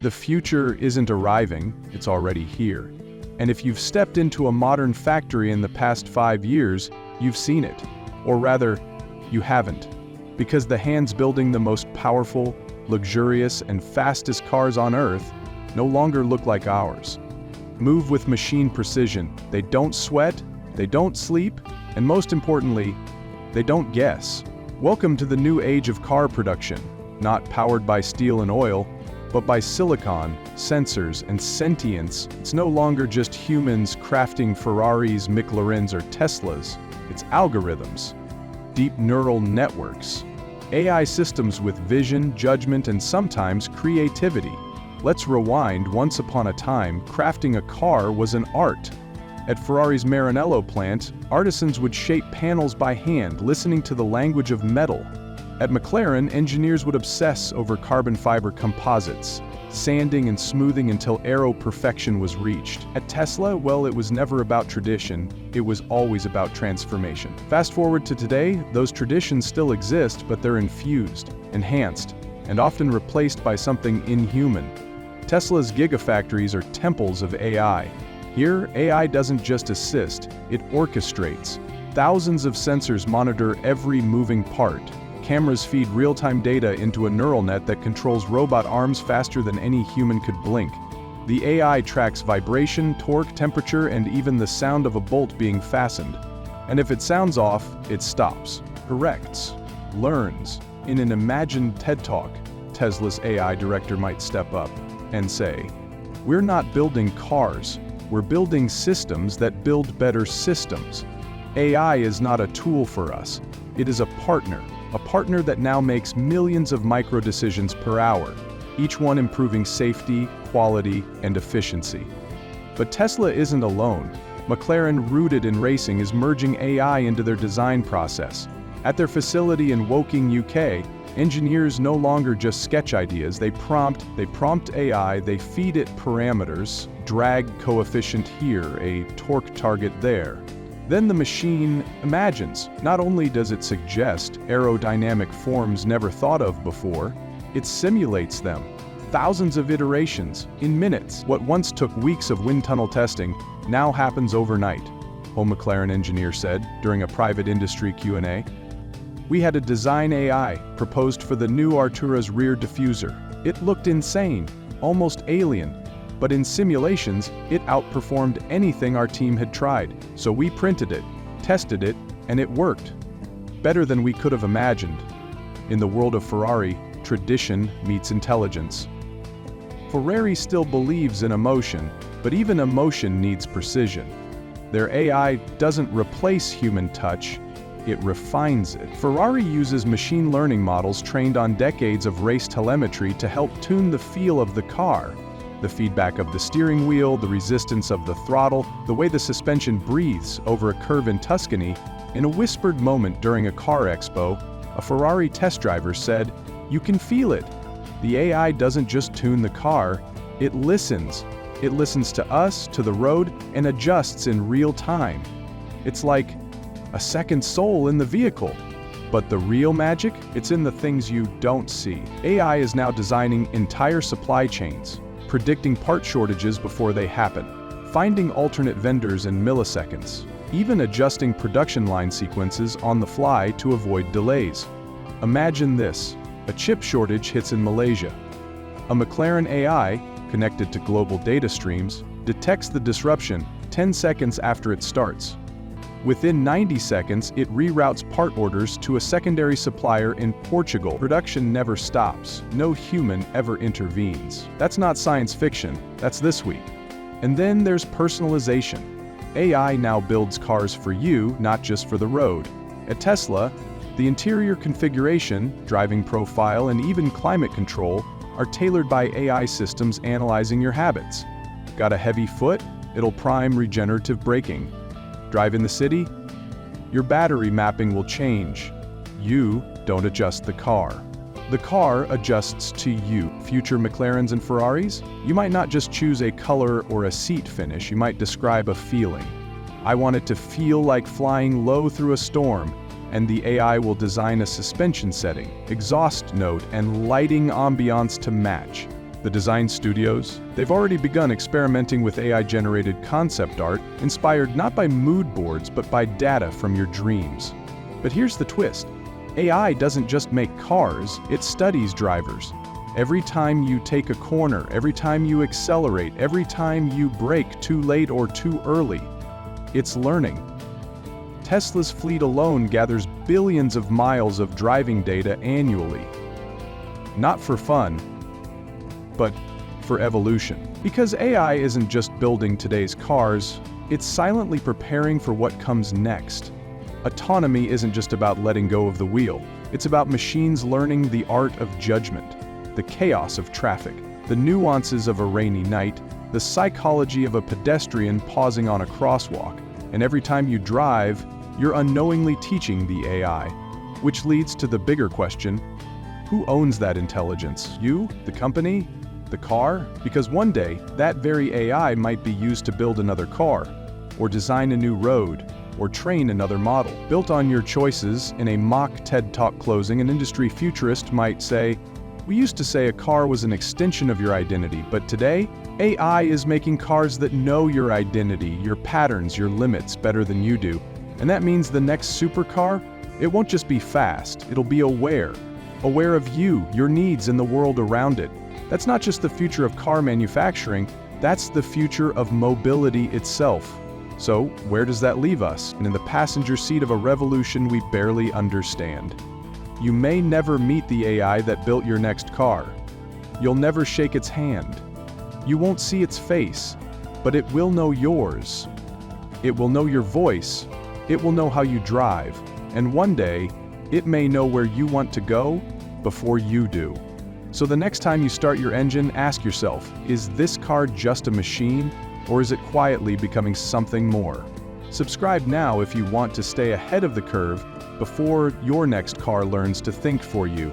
The future isn't arriving, it's already here. And if you've stepped into a modern factory in the past 5 years, you've seen it. Or rather, you haven't. Because the hands building the most powerful, luxurious, and fastest cars on Earth no longer look like ours. Move with machine precision. They don't sweat, they don't sleep, and most importantly, they don't guess. Welcome to the new age of car production, not powered by steel and oil, but by silicon, sensors, and sentience. It's no longer just humans crafting Ferraris, McLarens, or Teslas. It's algorithms, deep neural networks, AI systems with vision, judgment, and sometimes creativity. Let's rewind. Once upon a time, crafting a car was an art. At Ferrari's Maranello plant, artisans would shape panels by hand, listening to the language of metal. At McLaren, engineers would obsess over carbon fiber composites, sanding and smoothing until aero perfection was reached. At Tesla, well, it was never about tradition, it was always about transformation. Fast forward to today, those traditions still exist, but they're infused, enhanced, and often replaced by something inhuman. Tesla's Gigafactories are temples of AI. Here, AI doesn't just assist, it orchestrates. Thousands of sensors monitor every moving part. Cameras feed real-time data into a neural net that controls robot arms faster than any human could blink. The AI tracks vibration, torque, temperature, and even the sound of a bolt being fastened. And if it sounds off, it stops, corrects, learns. In an imagined TED Talk, Tesla's AI director might step up and say, "We're not building cars, we're building systems that build better systems. AI is not a tool for us, it is a partner that now makes millions of micro-decisions per hour, each one improving safety, quality, and efficiency." But Tesla isn't alone. McLaren, rooted in racing, is merging AI into their design process. At their facility in Woking, UK, engineers no longer just sketch ideas, they prompt AI, they feed it parameters, drag coefficient here, a torque target there. Then the machine imagines. Not only does it suggest aerodynamic forms never thought of before, it simulates them. Thousands of iterations, in minutes. What once took weeks of wind tunnel testing now happens overnight, a McLaren engineer said during a private industry Q&A. "We had a design AI proposed for the new Artura's rear diffuser. It looked insane, almost alien. But in simulations, it outperformed anything our team had tried. So we printed it, tested it, and it worked. Better than we could have imagined." In the world of Ferrari, tradition meets intelligence. Ferrari still believes in emotion, but even emotion needs precision. Their AI doesn't replace human touch, it refines it. Ferrari uses machine learning models trained on decades of race telemetry to help tune the feel of the car. The feedback of the steering wheel, the resistance of the throttle, the way the suspension breathes over a curve in Tuscany. In a whispered moment during a car expo, a Ferrari test driver said, "You can feel it. The AI doesn't just tune the car, it listens. It listens to us, to the road, and adjusts in real time. It's like a second soul in the vehicle." But the real magic? It's in the things you don't see. AI is now designing entire supply chains, predicting part shortages before they happen, finding alternate vendors in milliseconds, even adjusting production line sequences on the fly to avoid delays. Imagine this: a chip shortage hits in Malaysia. A McLaren AI, connected to global data streams, detects the disruption 10 seconds after it starts. Within 90 seconds, it reroutes part orders to a secondary supplier in Portugal. Production never stops. No human ever intervenes. That's not science fiction, that's this week. And then there's personalization. AI now builds cars for you, not just for the road. At Tesla, the interior configuration, driving profile, and even climate control are tailored by AI systems analyzing your habits. Got a heavy foot? It'll prime regenerative braking. Drive in the city? Your battery mapping will change. You don't adjust the car. The car adjusts to you. Future McLarens and Ferraris? You might not just choose a color or a seat finish, you might describe a feeling. I want it to feel like flying low through a storm, and the AI will design a suspension setting, exhaust note, and lighting ambiance to match. The design studios, they've already begun experimenting with AI-generated concept art, inspired not by mood boards but by data from your dreams. But here's the twist. AI doesn't just make cars, it studies drivers. Every time you take a corner, every time you accelerate, every time you brake too late or too early, it's learning. Tesla's fleet alone gathers billions of miles of driving data annually. Not for fun, but for evolution. Because AI isn't just building today's cars, it's silently preparing for what comes next. Autonomy isn't just about letting go of the wheel. It's about machines learning the art of judgment, the chaos of traffic, the nuances of a rainy night, the psychology of a pedestrian pausing on a crosswalk. And every time you drive, you're unknowingly teaching the AI. Which leads to the bigger question, who owns that intelligence? You? The company? The car? Because one day, that very AI might be used to build another car, or design a new road, or train another model. Built on your choices, in a mock TED Talk closing, an industry futurist might say, "We used to say a car was an extension of your identity, but today, AI is making cars that know your identity, your patterns, your limits better than you do. And that means the next supercar, it won't just be fast, it'll be aware of you, your needs, and the world around it." That's not just the future of car manufacturing, that's the future of mobility itself. So, where does that leave us? And in the passenger seat of a revolution we barely understand. You may never meet the AI that built your next car. You'll never shake its hand. You won't see its face, but it will know yours. It will know your voice. It will know how you drive. And one day, it may know where you want to go before you do. So the next time you start your engine, ask yourself, is this car just a machine, or is it quietly becoming something more? Subscribe now if you want to stay ahead of the curve before your next car learns to think for you.